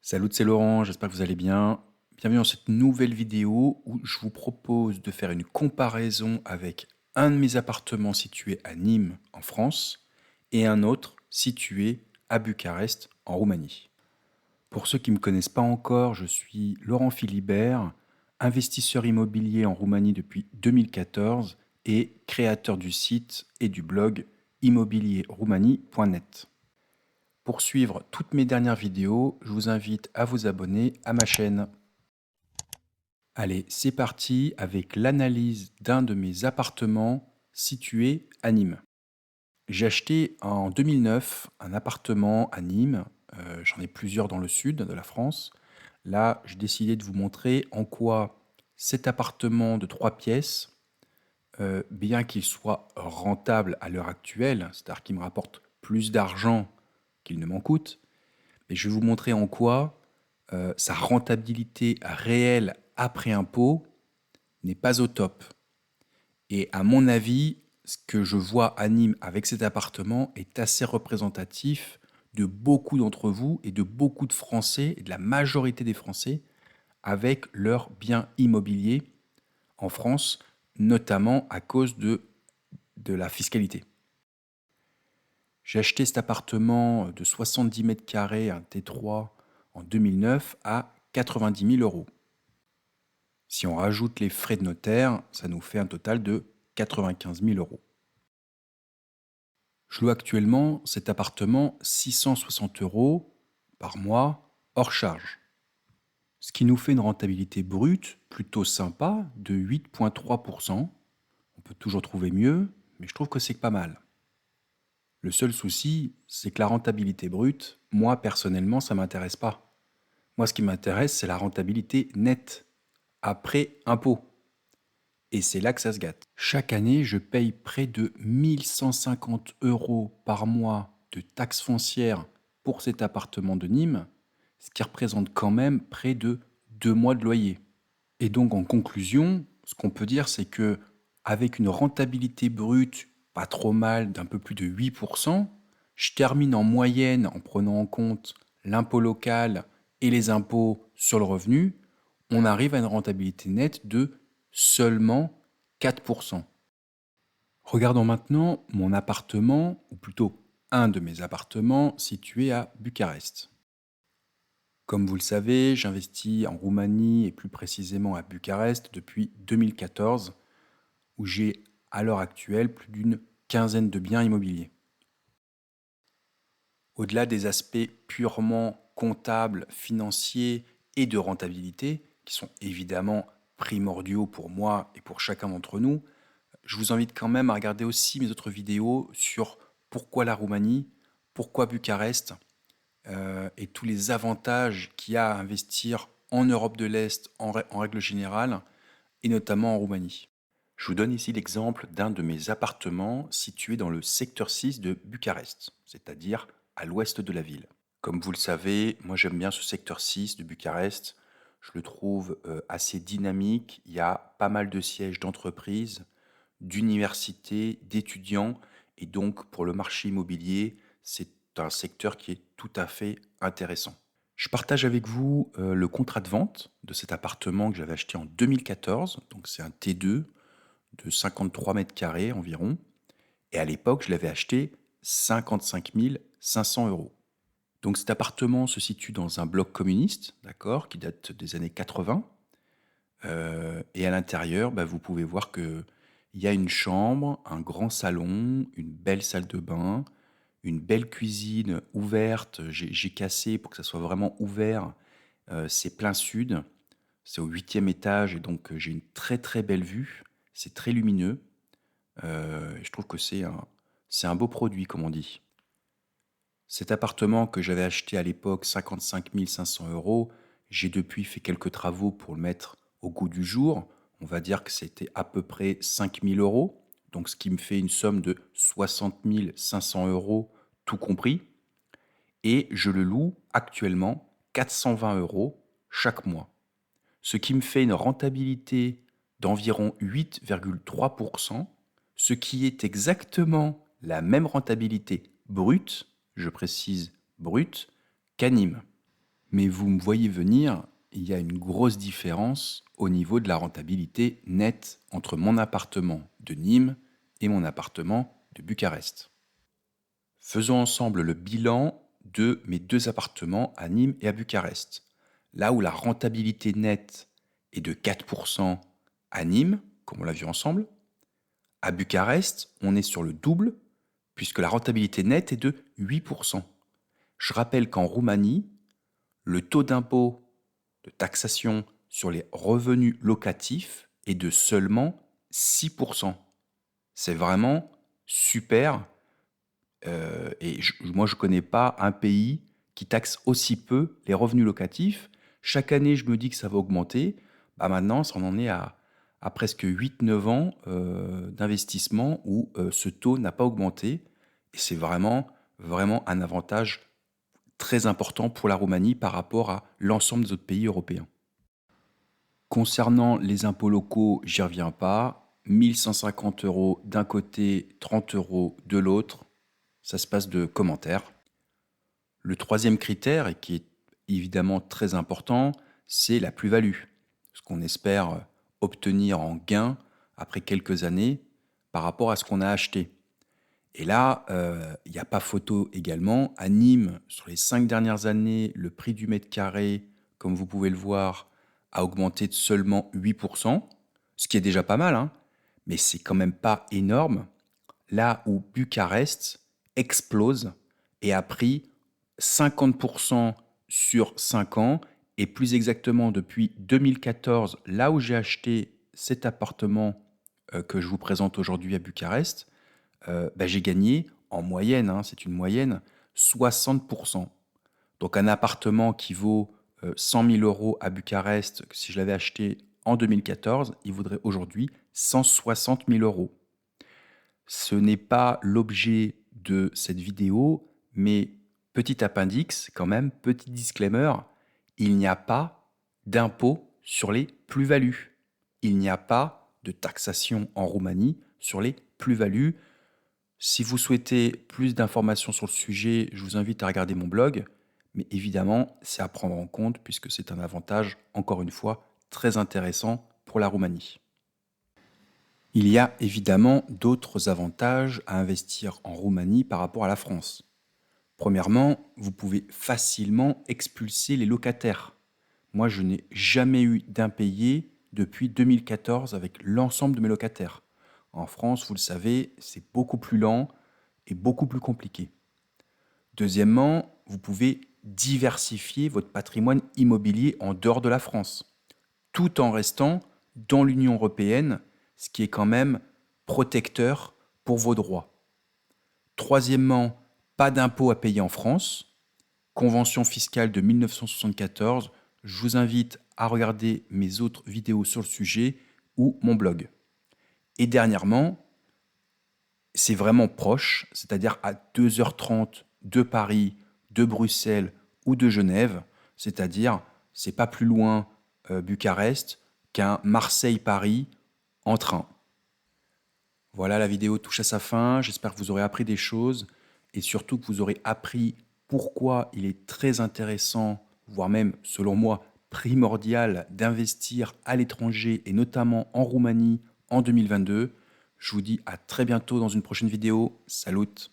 Salut, c'est Laurent, j'espère que vous allez bien. Bienvenue dans cette nouvelle vidéo où je vous propose de faire une comparaison avec un de mes appartements situé à Nîmes en France et un autre situé à Bucarest en Roumanie. Pour ceux qui ne me connaissent pas encore, je suis Laurent Philibert, investisseur immobilier en Roumanie depuis 2014 et créateur du site et du blog immobilierroumanie.net. Pour suivre toutes mes dernières vidéos, je vous invite à vous abonner à ma chaîne. Allez, c'est parti avec l'analyse d'un de mes appartements situé à Nîmes. J'ai acheté en 2009 un appartement à Nîmes. J'en ai plusieurs dans le sud de la France. Là, j'ai décidé de vous montrer en quoi cet appartement de 3 pièces, bien qu'il soit rentable à l'heure actuelle, c'est-à-dire qu'il me rapporte plus d'argent qu'il ne m'en coûte, mais je vais vous montrer en quoi sa rentabilité réelle après impôt n'est pas au top. Et à mon avis, ce que je vois à Nîmes avec cet appartement est assez représentatif de beaucoup d'entre vous et de beaucoup de Français, et de la majorité des Français, avec leurs biens immobiliers en France, notamment à cause de la fiscalité. J'ai acheté cet appartement de 70 mètres carrés, un T3, en 2009 à 90 000 euros. Si on rajoute les frais de notaire, ça nous fait un total de 95 000 euros. Je loue actuellement cet appartement 660 euros par mois hors charge, ce qui nous fait une rentabilité brute plutôt sympa de 8,3%. On peut toujours trouver mieux, mais je trouve que c'est pas mal. Le seul souci, c'est que la rentabilité brute, moi personnellement, ça ne m'intéresse pas. Moi, ce qui m'intéresse, c'est la rentabilité nette, après impôt. Et c'est là que ça se gâte. Chaque année, je paye près de 1 150 euros par mois de taxes foncières pour cet appartement de Nîmes, ce qui représente quand même près de 2 mois de loyer. Et donc, en conclusion, ce qu'on peut dire, c'est que avec une rentabilité brute pas trop mal d'un peu plus de 8%, je termine en moyenne, en prenant en compte l'impôt local et les impôts sur le revenu, on arrive à une rentabilité nette de seulement 4%. Regardons maintenant mon appartement, ou plutôt un de mes appartements situé à Bucarest. Comme vous le savez, j'investis en Roumanie et plus précisément à Bucarest depuis 2014, où j'ai à l'heure actuelle plus d'une quinzaine de biens immobiliers. Au-delà des aspects purement comptables, financiers et de rentabilité, qui sont évidemment primordiaux pour moi et pour chacun d'entre nous, je vous invite quand même à regarder aussi mes autres vidéos sur pourquoi la Roumanie, pourquoi Bucarest, et tous les avantages qu'il y a à investir en Europe de l'Est en règle générale, et notamment en Roumanie. Je vous donne ici l'exemple d'un de mes appartements situé dans le secteur 6 de Bucarest, c'est-à-dire à l'ouest de la ville. Comme vous le savez, moi j'aime bien ce secteur 6 de Bucarest. Je le trouve assez dynamique. Il y a pas mal de sièges d'entreprises, d'universités, d'étudiants. Et donc pour le marché immobilier, c'est un secteur qui est tout à fait intéressant. Je partage avec vous le contrat de vente de cet appartement que j'avais acheté en 2014. Donc c'est un T2 de 53 mètres carrés environ. Et à l'époque, je l'avais acheté 55 500 euros. Donc cet appartement se situe dans un bloc communiste, d'accord, qui date des années 80. Et à l'intérieur, vous pouvez voir que il y a une chambre, un grand salon, une belle salle de bain, une belle cuisine ouverte. J'ai cassé pour que ça soit vraiment ouvert. C'est plein sud. C'est au 8e étage et donc j'ai une très très belle vue. C'est très lumineux. Je trouve que c'est un beau produit, comme on dit. Cet appartement que j'avais acheté à l'époque 55 500 euros, j'ai depuis fait quelques travaux pour le mettre au goût du jour. On va dire que c'était à peu près 5 000 euros, donc ce qui me fait une somme de 60 500 euros tout compris. Et je le loue actuellement 420 euros chaque mois, ce qui me fait une rentabilité d'environ 8,3%, ce qui est exactement la même rentabilité brute, je précise brute, qu'à Nîmes. Mais vous me voyez venir, il y a une grosse différence au niveau de la rentabilité nette entre mon appartement de Nîmes et mon appartement de Bucarest. Faisons ensemble le bilan de mes deux appartements à Nîmes et à Bucarest. Là où la rentabilité nette est de 4% à Nîmes, comme on l'a vu ensemble, à Bucarest, on est sur le double, puisque la rentabilité nette est de 8%. Je rappelle qu'en Roumanie, le taux d'impôt de taxation sur les revenus locatifs est de seulement 6%. C'est vraiment super. Moi, je ne connais pas un pays qui taxe aussi peu les revenus locatifs. Chaque année, je me dis que ça va augmenter. Bah maintenant, ça en est à presque 8-9 ans d'investissement où ce taux n'a pas augmenté. Et c'est vraiment, vraiment un avantage très important pour la Roumanie par rapport à l'ensemble des autres pays européens. Concernant les impôts locaux, j'y reviens pas. 1150 euros d'un côté, 30 euros de l'autre. Ça se passe de commentaires. Le troisième critère, et qui est évidemment très important, c'est la plus-value. Ce qu'on espère obtenir en gain après quelques années par rapport à ce qu'on a acheté. Et là, il n'y a pas photo également. À Nîmes, sur les 5 dernières années, le prix du mètre carré, comme vous pouvez le voir, a augmenté de seulement 8%, ce qui est déjà pas mal, hein, mais c'est quand même pas énorme. Là où Bucarest explose et a pris 50% sur 5 ans, et plus exactement depuis 2014, là où j'ai acheté cet appartement que je vous présente aujourd'hui à Bucarest, j'ai gagné en moyenne, hein, c'est une moyenne, 60%. Donc un appartement qui vaut 100 000 euros à Bucarest, si je l'avais acheté en 2014, il vaudrait aujourd'hui 160 000 euros. Ce n'est pas l'objet de cette vidéo, mais petit appendice quand même, petit disclaimer, il n'y a pas d'impôt sur les plus-values. Il n'y a pas de taxation en Roumanie sur les plus-values. Si vous souhaitez plus d'informations sur le sujet, je vous invite à regarder mon blog, mais évidemment, c'est à prendre en compte puisque c'est un avantage, encore une fois, très intéressant pour la Roumanie. Il y a évidemment d'autres avantages à investir en Roumanie par rapport à la France. Premièrement, vous pouvez facilement expulser les locataires. Moi, je n'ai jamais eu d'impayé depuis 2014 avec l'ensemble de mes locataires. En France, vous le savez, c'est beaucoup plus lent et beaucoup plus compliqué. Deuxièmement, vous pouvez diversifier votre patrimoine immobilier en dehors de la France, tout en restant dans l'Union européenne, ce qui est quand même protecteur pour vos droits. Troisièmement, pas d'impôt à payer en France, convention fiscale de 1974. Je vous invite à regarder mes autres vidéos sur le sujet ou mon blog. Et dernièrement, c'est vraiment proche, c'est-à-dire à 2h30 de Paris, de Bruxelles ou de Genève, c'est-à-dire c'est pas plus loin Bucarest qu'un Marseille-Paris en train. Voilà, la vidéo touche à sa fin, j'espère que vous aurez appris des choses et surtout que vous aurez appris pourquoi il est très intéressant, voire même selon moi primordial d'investir à l'étranger et notamment en Roumanie en 2022. Je vous dis à très bientôt dans une prochaine vidéo. Salut!